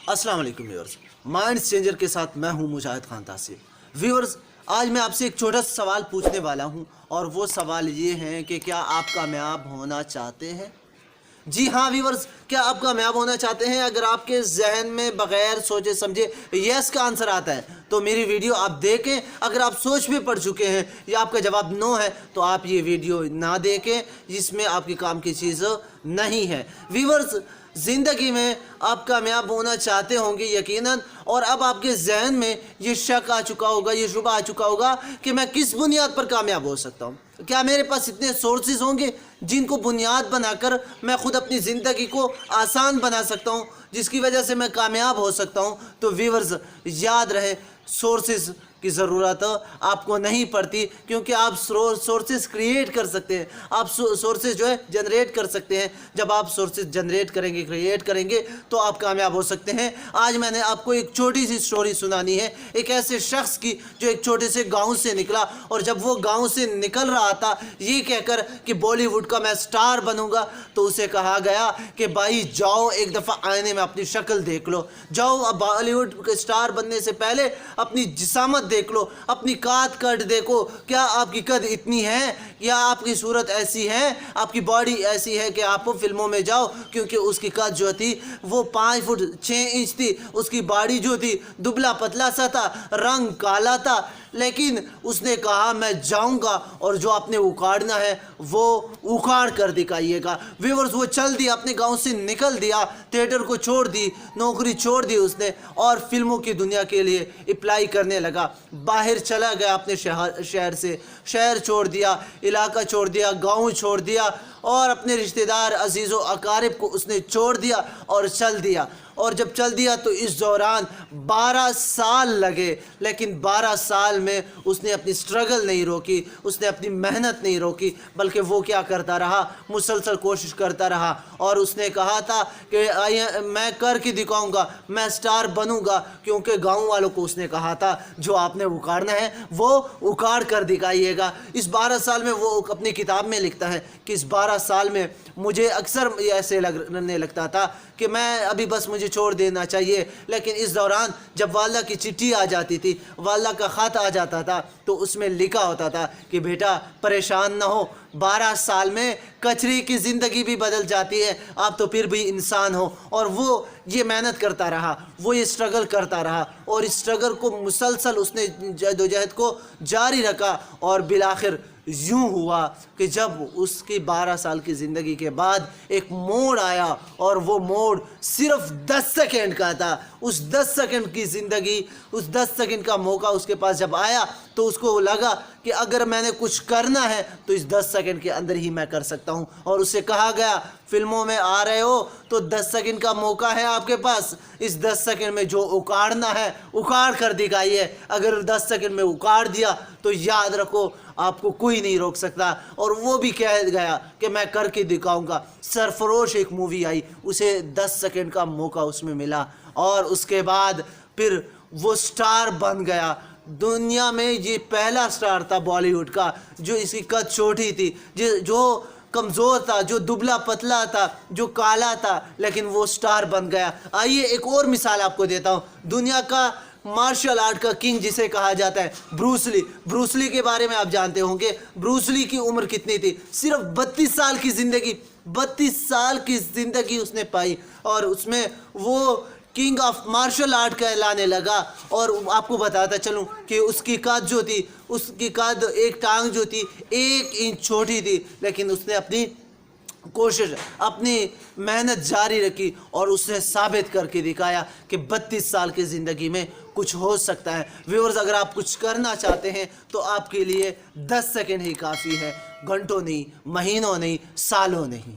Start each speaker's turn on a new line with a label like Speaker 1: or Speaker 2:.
Speaker 1: अस्सलाम वालेकुम viewers, mind changer के साथ मैं हूं मुजाहिद खान तासिर। व्यूअर्स, आज मैं आपसे एक छोटा सा सवाल पूछने वाला हूं और वो सवाल ये है कि क्या आप कामयाब होना चाहते हैं? जी हाँ व्यूअर्स, क्या आप कामयाब होना चाहते हैं? अगर आपके जहन में बगैर सोचे समझे यस का आंसर आता है तो मेरी वीडियो आप देखें। अगर आप सोच में पड़ चुके हैं या आपका जवाब नो है तो आप ये वीडियो ना देखें, जिसमें आपके काम की चीज़ नहीं है। व्यूअर्स, ज़िंदगी में आप कामयाब होना चाहते होंगे यकीनन, और अब आपके जहन में ये शक आ चुका होगा, ये शुबा आ चुका होगा कि मैं किस बुनियाद पर कामयाब हो सकता हूँ। क्या मेरे पास इतने सोर्सेज होंगे जिनको बुनियाद बनाकर मैं खुद अपनी ज़िंदगी को आसान बना सकता हूँ, जिसकी वजह से मैं कामयाब हो सकता हूँ? तो व्यूअर्स, याद रहे, सोर्सेज की ज़रूरत आपको नहीं पड़ती, क्योंकि आप सोर्सेज क्रिएट कर सकते हैं। आप सोर्सेज जो है जनरेट कर सकते हैं। जब आप सोर्सेज जनरेट करेंगे, क्रिएट करेंगे, तो आप कामयाब हो सकते हैं। आज मैंने आपको एक छोटी सी स्टोरी सुनानी है, एक ऐसे शख्स की जो एक छोटे से गांव से निकला, और जब वो गांव से निकल रहा था ये कहकर कि बॉलीवुड का मैं स्टार बनूंगा, तो उसे कहा गया कि भाई जाओ एक दफ़ा आईने में अपनी शक्ल देख लो, जाओ अब बॉलीवुड के स्टार बनने से पहले अपनी जिसामत देख लो, अपनी कद देखो, क्या आपकी कद इतनी है, या आपकी सूरत ऐसी है, आपकी बॉडी ऐसी है कि आप फिल्मों में जाओ? क्योंकि उसकी कद जो थी वो 5 फुट 6 इंच थी, उसकी बॉडी जो थी दुबला पतला सा था, रंग काला था, लेकिन उसने कहा मैं जाऊंगा और जो आपने उखाड़ना है वो उखाड़ कर दिखाइएगा। व्यूअर्स, वो चल दिया, अपने गांव से निकल दिया, थिएटर को छोड़ दी, नौकरी छोड़ दी उसने, और फिल्मों की दुनिया के लिए अप्लाई करने लगा। बाहर चला गया अपने शहर से, शहर छोड़ दिया, इलाका छोड़ दिया, गांव छोड़ दिया, और अपने रिश्तेदार अजीज़ व अकारिब को उसने छोड़ दिया और चल दिया। और जब चल दिया तो इस दौरान 12 साल लगे, लेकिन 12 साल में उसने अपनी स्ट्रगल नहीं रोकी, उसने अपनी मेहनत नहीं रोकी, बल्कि वो क्या करता रहा, मुसलसल कोशिश करता रहा। और उसने कहा था कि मैं करके दिखाऊंगा, मैं स्टार बनूंगा, क्योंकि गांव वालों को उसने कहा था जो आपने उखाड़ना है वो उखाड़ कर दिखाइएगा। इस 12 साल में वो अपनी किताब में लिखता है कि इस 12 साल में मुझे अक्सर ऐसे लगने लगता था कि मैं अभी बस मुझे छोड़ देना चाहिए, लेकिन इस दौरान जब वालदा की चिट्ठी आ जाती थी, वालदा का ख़त आ जाता था, तो उसमें लिखा होता था कि बेटा परेशान ना हो, 12 साल में कचरे की ज़िंदगी भी बदल जाती है, आप तो फिर भी इंसान हो। और वो ये मेहनत करता रहा, वो ये स्ट्रगल करता रहा, और इस स्ट्रगल को मुसलसल उसने जदोजहद को जारी रखा, और बिलाखिर यूँ हुआ कि जब उसकी 12 साल की ज़िंदगी के बाद एक मोड़ आया, और वो मोड़ सिर्फ 10 सेकेंड का था। उस 10 सेकेंड की ज़िंदगी, उस 10 सेकेंड का मौका उसके पास जब आया, तो उसको लगा कि अगर मैंने कुछ करना है तो इस 10 सेकेंड के अंदर ही मैं कर सकता हूँ। और उससे कहा गया फिल्मों में आ रहे हो तो 10 सेकेंड का मौका है आपके पास, इस 10 सेकेंड में जो उखाड़ना है उखाड़ कर दिखाइए। अगर 10 सेकेंड में उखाड़ दिया तो याद रखो आपको कोई नहीं रोक सकता। और वो भी कह गया कि मैं करके दिखाऊंगा। सरफरोश एक मूवी आई, उसे 10 सेकेंड का मौका उसमें मिला, और उसके बाद फिर वो स्टार बन गया। दुनिया में ये पहला स्टार था बॉलीवुड का जो इसकी कद छोटी थी, जो कमज़ोर था, जो दुबला पतला था, जो काला था, लेकिन वो स्टार बन गया। आइए एक और मिसाल आपको देता हूँ। दुनिया का मार्शल आर्ट का किंग जिसे कहा जाता है ब्रूस ली के बारे में आप जानते होंगे। ब्रूस ली की उम्र कितनी थी? सिर्फ 32 साल की ज़िंदगी, 32 साल की ज़िंदगी उसने पाई, और उसमें वो किंग ऑफ मार्शल आर्ट कहलाने लगा। और आपको बताता चलूं कि उसकी कद जो थी, उसकी कद एक टांग जो थी 1 इंच छोटी थी, लेकिन उसने अपनी कोशिश, अपनी मेहनत जारी रखी, और उसने साबित करके दिखाया कि 32 साल की ज़िंदगी में कुछ हो सकता है। व्यूअर्स, अगर आप कुछ करना चाहते हैं तो आपके लिए 10 सेकेंड ही काफ़ी है, घंटों नहीं, महीनों नहीं, सालों नहीं।